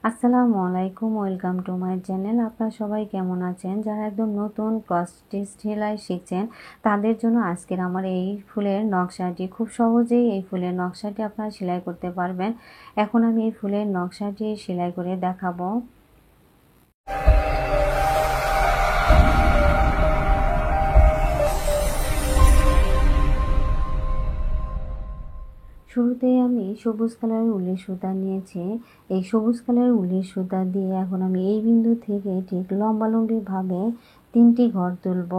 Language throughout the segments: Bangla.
আসসালামু আলাইকুম, ওয়েলকাম টু মাই চ্যানেল। আপনারা সবাই কেমন আছেন? যারা একদম নতুন ক্রস স্টিচ সেলাই শিখছেন তাদের জন্য আজকের আমার এই ফুলের নকশাটি, খুব সহজেই এই ফুলের নকশাটি আপনারা সেলাই করতে পারবেন। এখন আমি এই ফুলের নকশাটি সেলাই করে দেখাবো। শুরুতেই আমি সবুজ কালারের উলের সুতা নিয়েছি। এই সবুজ কালারের উলের সুতা দিয়ে এখন আমি এই বিন্দু থেকে ঠিক লম্বালম্বিভাবে 3টি ঘর তুলব।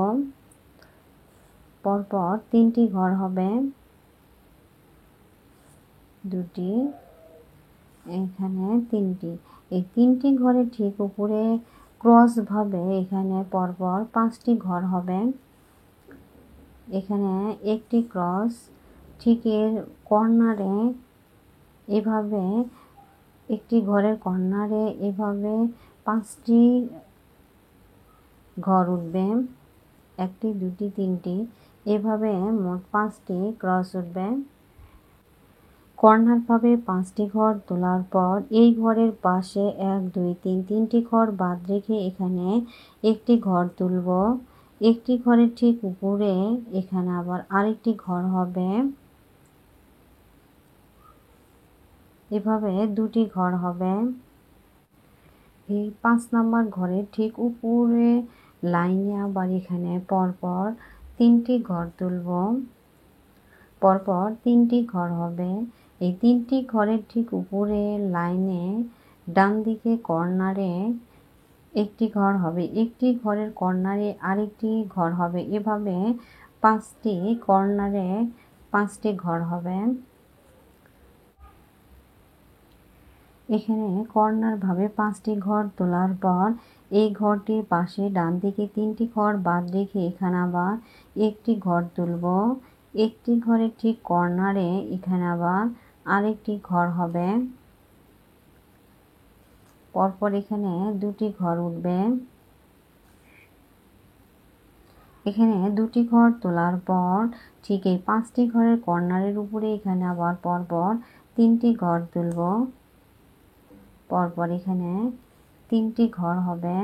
পরপর 3টি ঘর হবে, 2টি, এখানে 3টি। এই 3টি ঘরের ঠিক উপরে ক্রস ভাবে এখানে পরপর 5টি ঘর হবে। এখানে একটি ক্রস, ঠিক এর কর্নারে এভাবে একটি ঘরের কর্নারে এভাবে 5টি ঘর উঠবে। 1টি, 2টি, 3টি, এভাবে মোট 5টি ক্রস উঠবে। কর্নার ভাবে 5টি ঘর তোলার পর এই ঘরের পাশে 1, 2, 3, 3টি ঘর বাদ রেখে এখানে একটি ঘর তুলব। একটি ঘরের ঠিক উপরে এখানে আবার আরেকটি ঘর হবে। এভাবে 2টি ঘর হবে। এই 5 নাম্বার ঘরের ঠিক উপরে লাইনে আবার এখানে পরপর 3টি ঘর তুলব। পরপর 3টি ঘর হবে। এই 3টি ঘরের ঠিক উপরে লাইনে ডান দিকে কর্নারে একটি ঘর হবে। একটি ঘরের কর্নারে আরেকটি ঘর হবে। এভাবে 5টি কর্নারে 5টি ঘর হবে। এখানে কর্নার ভাবে 5টি ঘর তোলার পর এই ঘরটির পাশে ডান দিকে 3টি ঘর বাদ রেখে এখানে আবার একটি ঘর তুলব। একটি ঘরের ঠিক কর্নারে এখানে আবার আরেকটি ঘর হবে। পরপর এখানে 2টি ঘর উঠবে। এখানে 2টি ঘর তোলার পর ঠিক এই 5টি ঘরের কর্নারের উপরে এখানে আবার পরপর 3টি ঘর তুলব। পরপর এখানে 3টি ঘর হবে।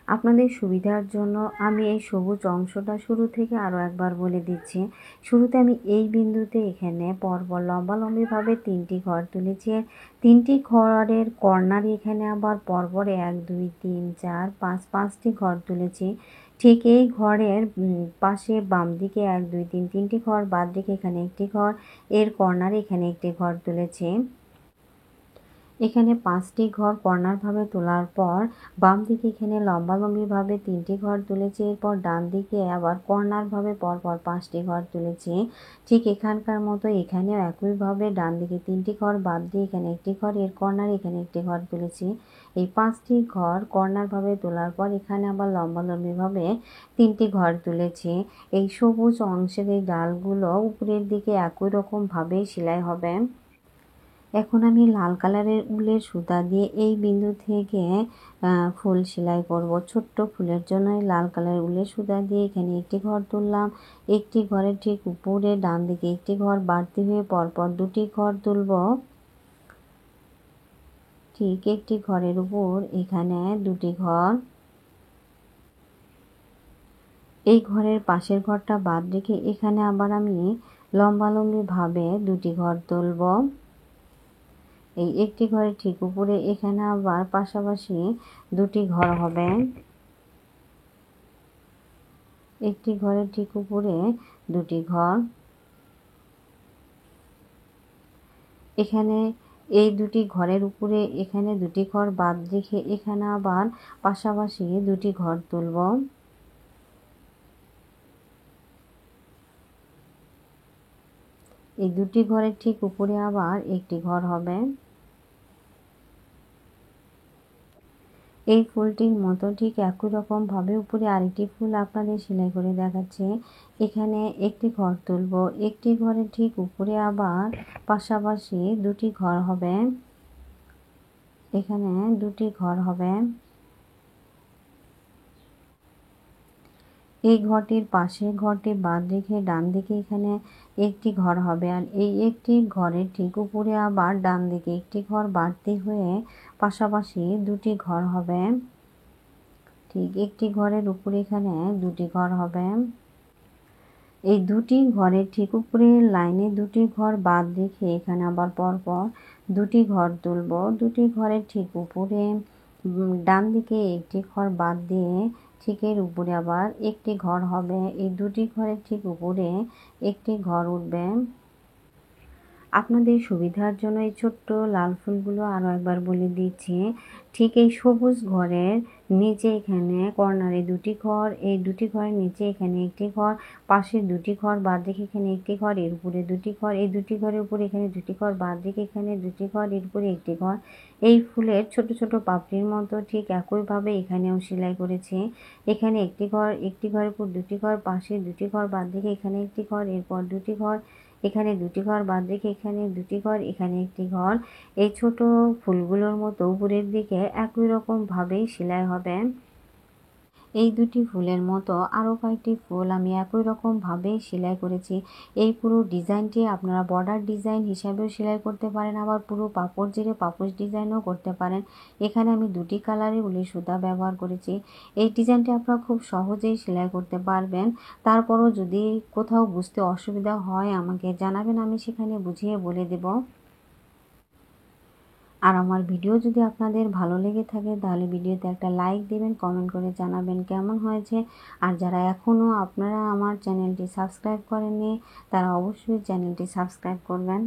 আপনাদের সুবিধার জন্য আমি এই সবুজ অংশটা শুরু থেকে আরও একবার বলে দিচ্ছি। শুরুতে আমি এই বিন্দুতে এখানে পরপর লম্বালম্বিভাবে 3টি ঘর তুলেছি। 3টি ঘরের কর্নারে এখানে আবার পরপর 1, 2, 3, 4, 5, 5টি ঘর তুলেছি। ঠিক এই ঘরের পাশে বাম দিকে 1, 2, 3, 3টি ঘর বাদ রেখে এখানে একটি ঘর, এর কর্নারে এখানে একটি ঘর তুলেছি। এখানে 5টি ঘর কর্নার ভাবে তোলার পর বাম দিকে এখানে লম্বালম্বিভাবে 3টি ঘর তুলেছি। এরপর ডান দিকে আবার কর্নার ভাবে পরপর 5টি ঘর তুলেছি। ঠিক এখানকার মতো এখানেও একইভাবে ডান দিকে 3টি ঘর বাদ দিয়ে এখানে একটি ঘর, এর কর্নারে এখানে একটি ঘর তুলেছি। এই 5টি ঘর কর্নার ভাবে তোলার পর এখানে আবার লম্বালম্বিভাবে 3টি ঘর তুলেছি। এই সবুজ অংশের এই ডালগুলো উপরের দিকে একই রকম ভাবে সেলাই হবে। এখন আমি লাল কালারের উলের সুতা দিয়ে এই বিন্দু থেকে ফুল সেলাই করব। ছোট্ট ফুলের জন্য লাল কালারের উলের সুতা দিয়ে এখানে একটি ঘর তুললাম। একটি ঘরের ঠিক উপরে ডান দিকে একটি ঘর বাড়তি হয়ে পরপর 2টি ঘর তুলব। ঠিক একটি ঘরের উপর এখানে 2টি ঘর। এই ঘরের পাশের ঘরটা বাদ রেখে এখানে আবার আমি লম্বালম্বিভাবে 2টি ঘর তুলব। এই একটি ঘরের ঠিক উপরে এখানে আবার পাশাপাশি 2টি ঘর হবে। একটি ঘরের ঠিক উপরে 2টি ঘর। এখানে এই 2টি ঘরের উপরে এখানে 2টি ঘর বাদ রেখে এখানে আবার পাশাপাশি 2টি ঘর তুলব। এই 2টি ঘরের ঠিক উপরে আবার একটি ঘর হবে। এই ফুলটির মতো ঠিক একই রকম ভাবে উপরে আরেকটি ফুল আপনাদের সেলাই করে দেখাচ্ছি। এখানে একটি ঘর তুলব। একটি ঘরের ঠিক উপরে আবার পাশাপাশি 2টি ঘর হবে। এখানে 2টি ঘর হবে। এই ঘরটির পাশে ঘরটি বাদ রেখে ডান দিকে এখানে একটি ঘর হবে, আর এই একটি ঘরের ঠিক উপরে আবার ডান দিকে একটি ঘর বাড়তি হয়ে পাশাপাশি দুটি ঘর হবে। ঠিক একটি ঘরের উপরে এখানে দুটি ঘর হবে। এই দুটি ঘরের ঠিক উপরে লাইনে দুটি ঘর বাদ রেখে এখানে আবার পরপর দুটি ঘর তুলব। দুটি ঘরের ঠিক উপরে ডান দিকে একটি ঘর বাদ দিয়ে ঠিক এর উপরে আবার একটি ঘর হবে। এই দুটি ঘরের ঠিক উপরে একটি ঘর উঠবে। আপনাদের সুবিধার জন্য এই ছোট্ট লাল ফুলগুলো আরও একবার বলে দিচ্ছি। ঠিক এই সবুজ ঘরের নিচে এখানে কর্নারে দুটি ঘর, এই দুটি ঘরের নিচে এখানে একটি ঘর, পাশে দুটি ঘর, বাদ দিকে এখানে একটি ঘর, এর উপরে দুটি ঘর, এই দুটি ঘরের উপরে এখানে দুটি ঘর, বাদ দিকে এখানে দুটি ঘর, এর উপরে একটি ঘর। এই ফুলের ছোট ছোট পাপড়ির মতো ঠিক একইভাবে এখানেও সেলাই করেছি। এখানে একটি ঘর, একটি ঘরের উপর দুটি ঘর, পাশে দুটি ঘর, বাদ দিকে এখানে একটি ঘর, এরপর দুটি ঘর, এখানে দুটি ঘর, বাদ দিকে এখানে দুটি ঘর, এখানে একটি ঘর। এই ছোট ফুলগুলোর মতো উপরের দিকে একই রকম ভাবেই সেলাই হবে। এই দুটি ফুলের মতো আরও কয়েকটি ফুল আমি একই রকম ভাবে সেলাই করেছি। এই পুরো ডিজাইনটি আপনারা বর্ডার ডিজাইন হিসাবেও সেলাই করতে পারেন, আবার পুরো পাপড় জেরে পাপোশ ডিজাইনও করতে পারেন। এখানে আমি দুটি কালারের উলের সুতা ব্যবহার করেছি। এই ডিজাইনটি আপনারা খুব সহজেই সেলাই করতে পারবেন। তারপরও যদি কোথাও বুঝতে অসুবিধা হয় আমাকে জানাবেন, আমি সেখানে বুঝিয়ে বলে দেব। আর আমার ভিডিও যদি আপনাদের ভালো লেগে থাকে তাহলে ভিডিওতে একটা লাইক দেবেন, কমেন্ট করে জানাবেন কেমন হয়েছে। আর যারা এখনও আপনারা আমার চ্যানেলটি সাবস্ক্রাইব করেননি তারা অবশ্যই চ্যানেলটি সাবস্ক্রাইব করবেন।